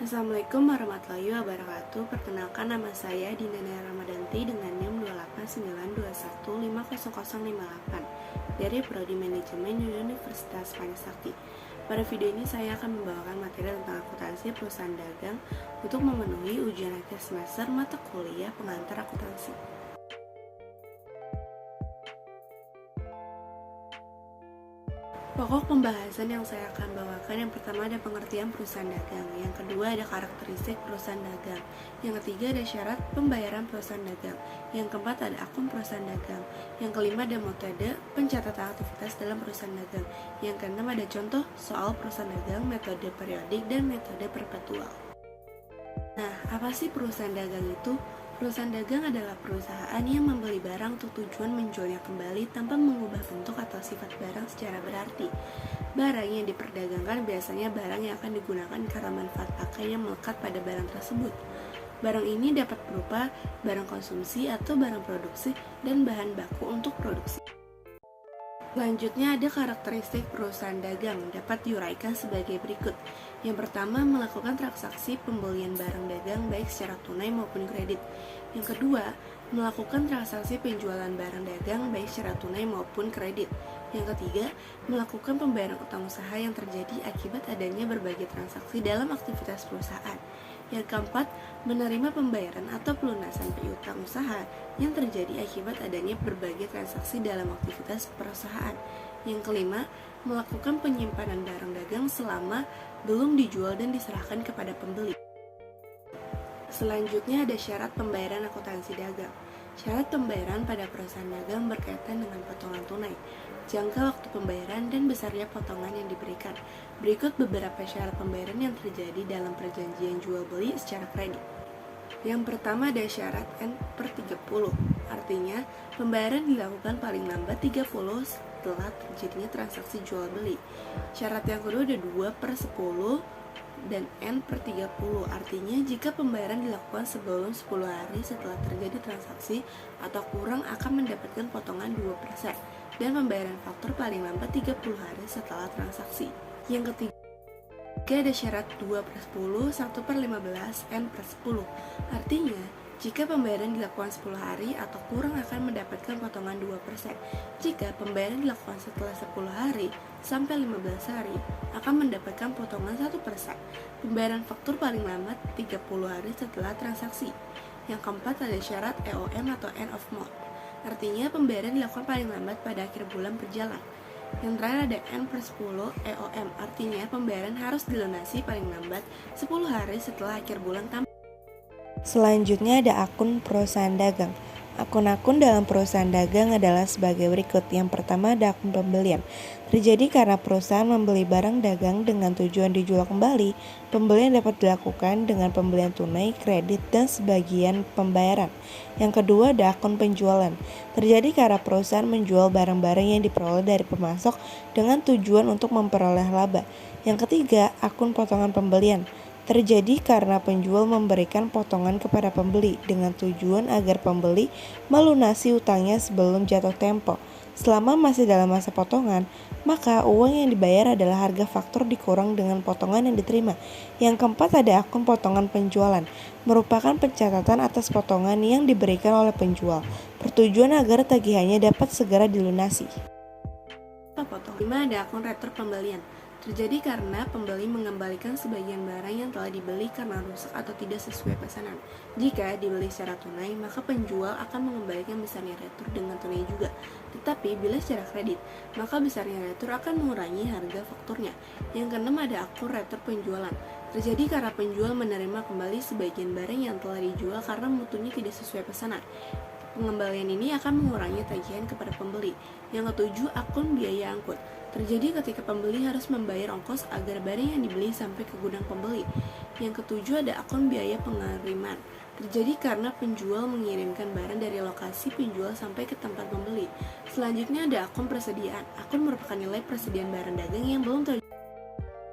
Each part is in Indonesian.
Assalamualaikum warahmatullahi wabarakatuh. Perkenalkan, nama saya Dinana Ramadanti dengan NIM 28921500058 dari Prodi Manajemen Universitas Panisakti. Pada video ini saya akan membawakan materi tentang akuntansi perusahaan dagang untuk memenuhi ujian akhir semester mata kuliah pengantar akuntansi. Pokok pembahasan yang saya akan bawakan, yang pertama ada pengertian perusahaan dagang, yang kedua ada karakteristik perusahaan dagang, yang ketiga ada syarat pembayaran perusahaan dagang, yang keempat ada akun perusahaan dagang, yang kelima ada metode pencatatan aktivitas dalam perusahaan dagang, yang keenam ada contoh soal perusahaan dagang, metode periodik, dan metode perpetual. Nah, apa sih perusahaan dagang itu? Perusahaan dagang adalah perusahaan yang membeli barang untuk tujuan menjualnya kembali tanpa mengubah bentuk atau sifat barang secara berarti. Barang yang diperdagangkan biasanya barang yang akan digunakan karena manfaat pakai yang melekat pada barang tersebut. Barang ini dapat berupa barang konsumsi atau barang produksi dan bahan baku untuk produksi. Selanjutnya ada karakteristik perusahaan dagang, dapat diuraikan sebagai berikut. Yang pertama, melakukan transaksi pembelian barang dagang baik secara tunai maupun kredit. Yang kedua, melakukan transaksi penjualan barang dagang baik secara tunai maupun kredit. Yang ketiga, melakukan pembayaran utang usaha yang terjadi akibat adanya berbagai transaksi dalam aktivitas perusahaan. Yang keempat, menerima pembayaran atau pelunasan piutang usaha yang terjadi akibat adanya berbagai transaksi dalam aktivitas perusahaan. Yang kelima, melakukan penyimpanan barang dagang selama belum dijual dan diserahkan kepada pembeli. Selanjutnya ada syarat pembayaran akuntansi dagang. Syarat pembayaran pada perusahaan dagang berkaitan dengan potongan tunai, jangka waktu pembayaran, dan besarnya potongan yang diberikan. Berikut beberapa syarat pembayaran yang terjadi dalam perjanjian jual beli secara kredit. Yang pertama ada syarat N/30, artinya pembayaran dilakukan paling lambat 30 setelah terjadinya transaksi jual beli. Syarat yang kedua ada 2/10 dan N/30, artinya jika pembayaran dilakukan sebelum 10 hari setelah terjadi transaksi atau kurang akan mendapatkan potongan 2%, dan pembayaran faktur paling lambat 30 hari setelah transaksi. Yang ketiga ada syarat 2/10, 1/15, N/10, artinya jika pembayaran dilakukan 10 hari atau kurang akan mendapatkan potongan 2%. Jika pembayaran dilakukan setelah 10 hari sampai 15 hari akan mendapatkan potongan 1%. Pembayaran faktur paling lambat 30 hari setelah transaksi. Yang keempat ada syarat EOM atau end of month, artinya pembayaran dilakukan paling lambat pada akhir bulan berjalan. Yang terakhir ada N/10 EOM, artinya pembayaran harus dilunasi paling lambat 10 hari setelah akhir bulan. Selanjutnya ada akun perusahaan dagang. Akun-akun dalam perusahaan dagang adalah sebagai berikut. Yang pertama ada akun pembelian. Terjadi karena perusahaan membeli barang dagang dengan tujuan dijual kembali. Pembelian dapat dilakukan dengan pembelian tunai, kredit, dan sebagian pembayaran. Yang kedua ada akun penjualan. Terjadi karena perusahaan menjual barang-barang yang diperoleh dari pemasok dengan tujuan untuk memperoleh laba. Yang ketiga, akun potongan pembelian. Terjadi karena penjual memberikan potongan kepada pembeli dengan tujuan agar pembeli melunasi utangnya sebelum jatuh tempo. Selama masih dalam masa potongan, maka uang yang dibayar adalah harga faktur dikurang dengan potongan yang diterima. Yang keempat ada akun potongan penjualan, merupakan pencatatan atas potongan yang diberikan oleh penjual, bertujuan agar tagihannya dapat segera dilunasi. Lima ada akun retur pembelian. Terjadi karena pembeli mengembalikan sebagian barang yang telah dibeli karena rusak atau tidak sesuai pesanan. Jika dibeli secara tunai, maka penjual akan mengembalikan besarnya retur dengan tunai juga. Tetapi bila secara kredit, maka besarnya retur akan mengurangi harga fakturnya. Yang keenam ada akun retur penjualan. Terjadi karena penjual menerima kembali sebagian barang yang telah dijual karena mutunya tidak sesuai pesanan. Pengembalian ini akan mengurangi tagihan kepada pembeli. Yang ketujuh, akun biaya angkut. Terjadi ketika pembeli harus membayar ongkos agar barang yang dibeli sampai ke gudang pembeli. Yang ketujuh ada akun biaya pengiriman. Terjadi karena penjual mengirimkan barang dari lokasi penjual sampai ke tempat pembeli. Selanjutnya ada akun persediaan. Akun merupakan nilai persediaan barang dagang yang belum terjual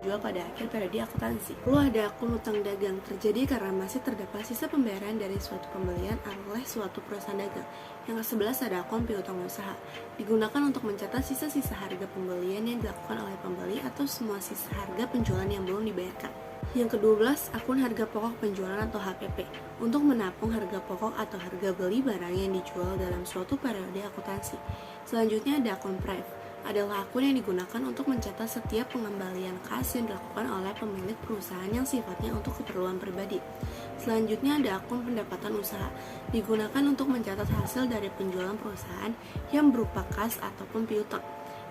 dijual pada akhir periode akuntansi. Lalu ada akun utang dagang, terjadi karena masih terdapat sisa pembayaran dari suatu pembelian oleh suatu perusahaan dagang. Yang ke-11 ada akun piutang usaha, digunakan untuk mencatat sisa-sisa harga pembelian yang dilakukan oleh pembeli atau semua sisa harga penjualan yang belum dibayarkan. Yang ke-12, akun harga pokok penjualan atau HPP, untuk menapung harga pokok atau harga beli barang yang dijual dalam suatu periode akuntansi. Selanjutnya ada akun Prive, adalah akun yang digunakan untuk mencatat setiap pengembalian kas yang dilakukan oleh pemilik perusahaan yang sifatnya untuk keperluan pribadi. Selanjutnya ada akun pendapatan usaha, digunakan untuk mencatat hasil dari penjualan perusahaan yang berupa kas ataupun piutang.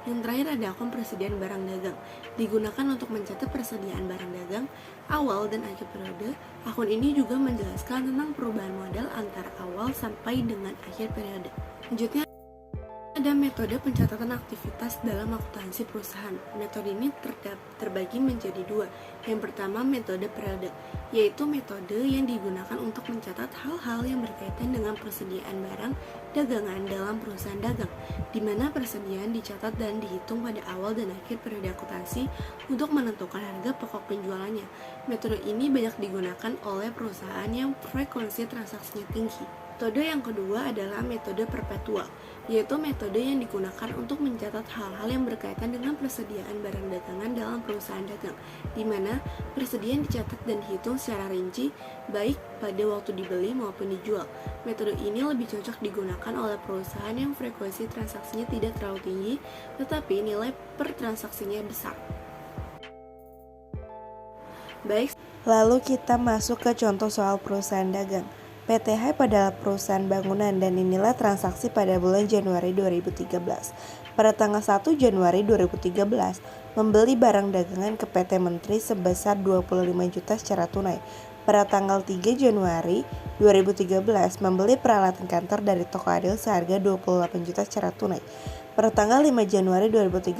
Yang terakhir ada akun persediaan barang dagang, digunakan untuk mencatat persediaan barang dagang awal dan akhir periode. Akun ini juga menjelaskan tentang perubahan modal antara awal sampai dengan akhir periode. Selanjutnya ada metode pencatatan aktivitas dalam akuntansi perusahaan. Metode ini terbagi menjadi dua. Yang pertama, metode periode, yaitu metode yang digunakan untuk mencatat hal-hal yang berkaitan dengan persediaan barang dagangan dalam perusahaan dagang, di mana persediaan dicatat dan dihitung pada awal dan akhir periode akuntansi untuk menentukan harga pokok penjualannya. Metode ini banyak digunakan oleh perusahaan yang frekuensi transaksinya tinggi. Metode yang kedua adalah metode perpetual, yaitu metode yang digunakan untuk mencatat hal-hal yang berkaitan dengan persediaan barang dagangan dalam perusahaan dagang, di mana persediaan dicatat dan dihitung secara rinci, baik pada waktu dibeli maupun dijual. Metode ini lebih cocok digunakan oleh perusahaan yang frekuensi transaksinya tidak terlalu tinggi, tetapi nilai per transaksinya besar. Baik, Lalu kita masuk ke contoh soal perusahaan dagang. PT Hype adalah perusahaan bangunan dan inilah transaksi pada bulan Januari 2013. Pada tanggal 1 Januari 2013, membeli barang dagangan ke PT Menteri sebesar 25 juta secara tunai. Pada tanggal 3 Januari 2013, membeli peralatan kantor dari Toko Adil seharga 28 juta secara tunai. Pada tanggal 5 Januari 2013,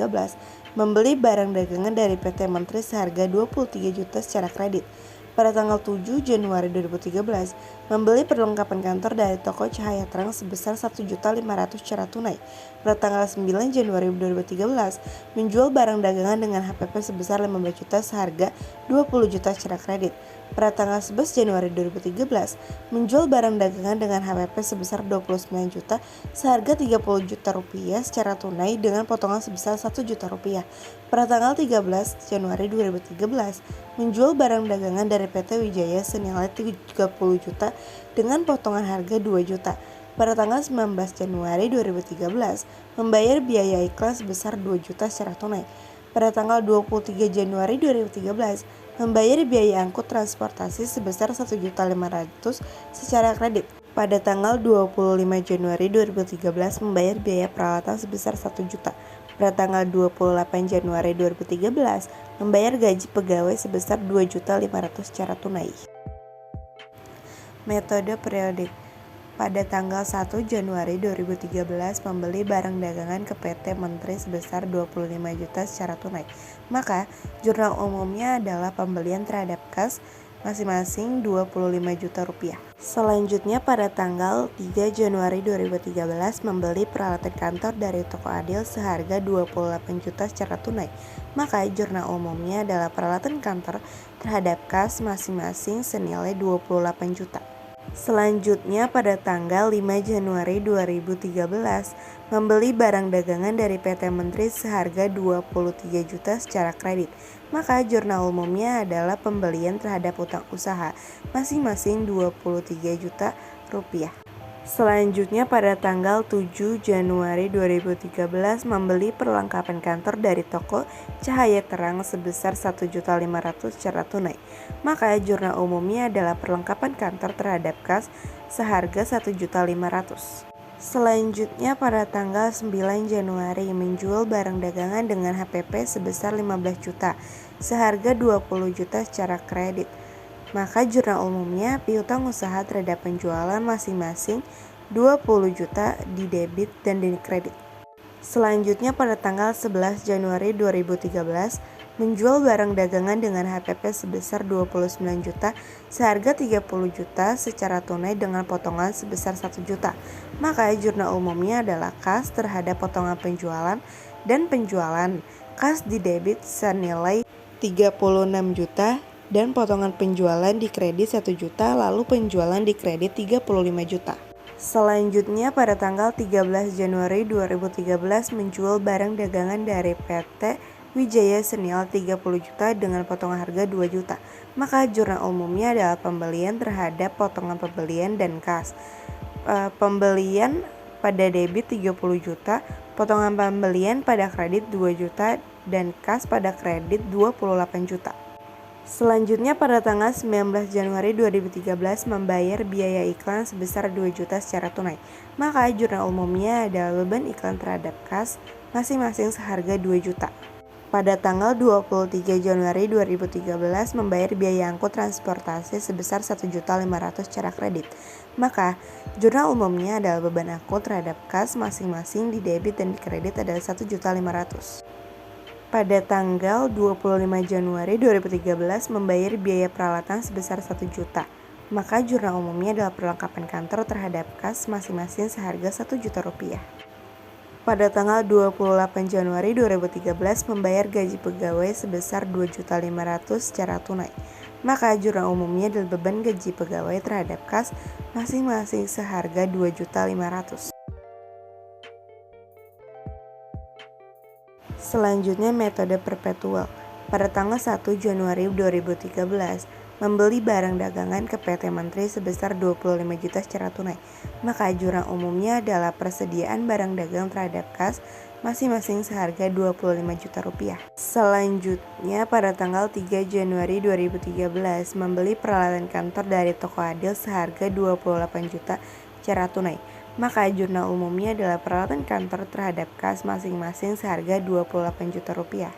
membeli barang dagangan dari PT Menteri seharga 23 juta secara kredit. Pada tanggal 7 Januari 2013, membeli perlengkapan kantor dari toko Cahaya Terang sebesar 1.500.000 secara tunai. Pada tanggal 9 Januari 2013, menjual barang dagangan dengan HPP sebesar 15 juta seharga 20 juta secara kredit. Pada tanggal 11 Januari 2013, menjual barang dagangan dengan HPP sebesar 29 juta seharga 30 juta rupiah secara tunai dengan potongan sebesar 1 juta rupiah. Pada tanggal 13 Januari 2013, menjual barang dagangan dari PT Wijaya senilai 30 juta dengan potongan harga 2 juta. Pada tanggal 19 Januari 2013, membayar biaya iklan sebesar 2 juta secara tunai. Pada tanggal 23 Januari 2013, membayar biaya angkut transportasi sebesar 1.500.000 secara kredit. Pada tanggal 25 Januari 2013, membayar biaya peralatan sebesar 1 juta. Pada tanggal 28 Januari 2013, membayar gaji pegawai sebesar 2.500.000 secara tunai. Metode periodik. Pada tanggal 1 Januari 2013, membeli barang dagangan ke PT Menteri sebesar 25 juta secara tunai. Maka, jurnal umumnya adalah pembelian terhadap kas masing-masing 25 juta rupiah. Selanjutnya pada tanggal 3 Januari 2013, membeli peralatan kantor dari Toko Adil seharga 28 juta secara tunai. Maka, jurnal umumnya adalah peralatan kantor terhadap kas masing-masing senilai 28 juta. Selanjutnya pada tanggal 5 Januari 2013, membeli barang dagangan dari PT Menteri seharga 23 juta secara kredit. Maka jurnal umumnya adalah pembelian terhadap utang usaha masing-masing 23 juta rupiah. Selanjutnya pada tanggal 7 Januari 2013, membeli perlengkapan kantor dari toko Cahaya Terang sebesar 1.500.000 secara tunai. Maka jurnal umumnya adalah perlengkapan kantor terhadap kas seharga 1.500.000. Selanjutnya pada tanggal 9 Januari, menjual barang dagangan dengan HPP sebesar 15 juta seharga 20 juta secara kredit. Maka jurnal umumnya piutang usaha terhadap penjualan masing-masing 20 juta di debit dan di kredit. Selanjutnya pada tanggal 11 Januari 2013, menjual barang dagangan dengan HPP sebesar 29 juta seharga 30 juta secara tunai dengan potongan sebesar 1 juta. Maka jurnal umumnya adalah kas terhadap potongan penjualan dan penjualan kas di debit senilai 36 juta dan potongan penjualan dikredit 1 juta, lalu penjualan dikredit 35 juta. Selanjutnya pada tanggal 13 Januari 2013 menjual barang dagangan dari PT Wijaya senilai 30 juta dengan potongan harga 2 juta. Maka jurnal umumnya adalah pembelian terhadap potongan pembelian dan kas. Pembelian pada debit 30 juta, potongan pembelian pada kredit 2 juta dan kas pada kredit 28 juta. Selanjutnya pada tanggal 19 Januari 2013 membayar biaya iklan sebesar 2 juta secara tunai. Maka jurnal umumnya adalah beban iklan terhadap kas masing-masing seharga 2 juta. Pada tanggal 23 Januari 2013 membayar biaya angkut transportasi sebesar 1.500.000 secara kredit. Maka jurnal umumnya adalah beban angkut terhadap kas masing-masing di debit dan di kredit adalah 1.500.000. Pada tanggal 25 Januari 2013 membayar biaya peralatan sebesar 1 juta. Maka jurnal umumnya adalah perlengkapan kantor terhadap kas masing-masing seharga 1 juta rupiah. Pada tanggal 28 Januari 2013 membayar gaji pegawai sebesar 2.500.000 secara tunai. Maka jurnal umumnya adalah beban gaji pegawai terhadap kas masing-masing seharga 2.500.000. Selanjutnya metode perpetual. Pada tanggal 1 Januari 2013 membeli barang dagangan ke PT Menteri sebesar 25 juta secara tunai. Maka jurnal umumnya adalah persediaan barang dagang terhadap kas masing-masing seharga 25 juta rupiah. Selanjutnya pada tanggal 3 Januari 2013 membeli peralatan kantor dari toko Adil seharga 28 juta secara tunai. Maka jurnal umumnya adalah peralatan kantor terhadap kas masing-masing seharga 28 juta rupiah.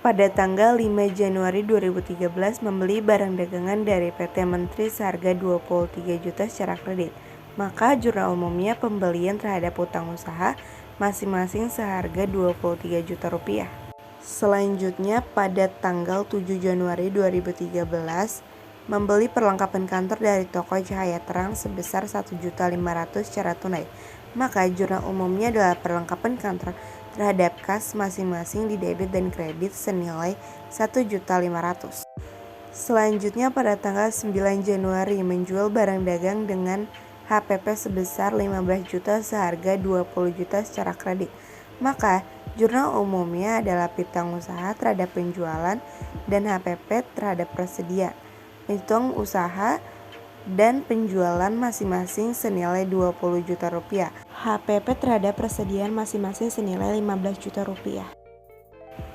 Pada tanggal 5 Januari 2013 membeli barang dagangan dari PT Menteri seharga 23 juta secara kredit. Maka jurnal umumnya pembelian terhadap utang usaha masing-masing seharga 23 juta rupiah. Selanjutnya pada tanggal 7 Januari 2013 membeli perlengkapan kantor dari toko Cahaya Terang sebesar 1.500.000 secara tunai. Maka jurnal umumnya adalah perlengkapan kantor terhadap kas masing-masing di debit dan kredit senilai 1.500.000. Selanjutnya pada tanggal 9 Januari menjual barang dagang dengan HPP sebesar 15 juta seharga 20 juta secara kredit. Maka jurnal umumnya adalah piutang usaha terhadap penjualan dan HPP terhadap persediaan. Hitung usaha dan penjualan masing-masing senilai 20 juta rupiah. HPP terhadap persediaan masing-masing senilai 15 juta rupiah.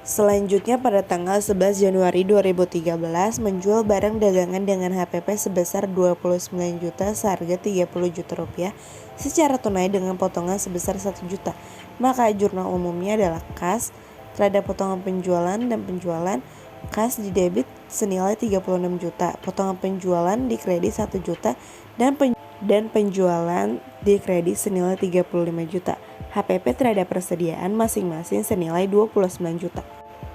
Selanjutnya pada tanggal 11 Januari 2013 menjual barang dagangan dengan HPP sebesar 29 juta seharga 30 juta rupiah secara tunai dengan potongan sebesar 1 juta. Maka jurnal umumnya adalah kas terhadap potongan penjualan dan penjualan kas di debit senilai 36 juta, potongan penjualan di kredit 1 juta dan penjualan di kredit senilai 35 juta. HPP terhadap persediaan masing-masing senilai 29 juta.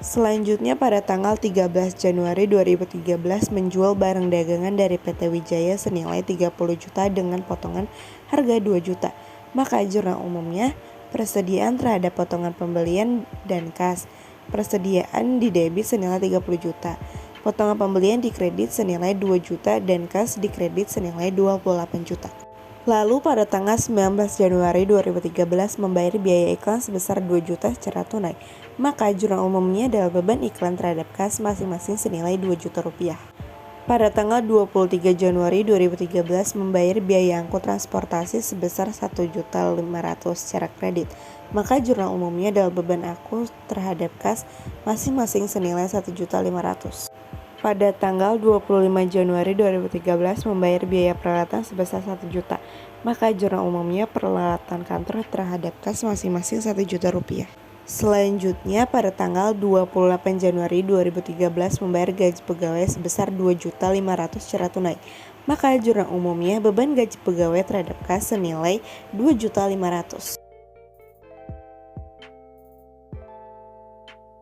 Selanjutnya pada tanggal 13 Januari 2013 menjual barang dagangan dari PT Wijaya senilai 30 juta dengan potongan harga 2 juta. Maka jurnal umumnya persediaan terhadap potongan pembelian dan kas. Persediaan di debit senilai 30 juta. Potongan pembelian di kredit senilai 2 juta dan kas di kredit senilai 28 juta. Lalu pada tanggal 19 Januari 2013 membayar biaya iklan sebesar 2 juta secara tunai. Maka jurnal umumnya adalah beban iklan terhadap kas masing-masing senilai 2 juta rupiah. Pada tanggal 23 Januari 2013 membayar biaya angkut transportasi sebesar 1.500.000 secara kredit. Maka jurnal umumnya adalah beban angkut terhadap kas masing-masing senilai 1.500.000. Pada tanggal 25 Januari 2013 membayar biaya peralatan sebesar 1 juta. Maka jurnal umumnya peralatan kantor terhadap kas masing-masing 1 juta rupiah. Selanjutnya pada tanggal 28 Januari 2013 membayar gaji pegawai sebesar 2.500.000 secara tunai. Maka jurnal umumnya beban gaji pegawai terhadap kas senilai 2.500.000.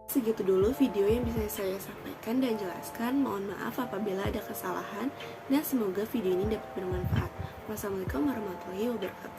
Segitu dulu video yang bisa saya sampaikan dan jelaskan. Mohon maaf apabila ada kesalahan dan semoga video ini dapat bermanfaat. Wassalamualaikum warahmatullahi wabarakatuh.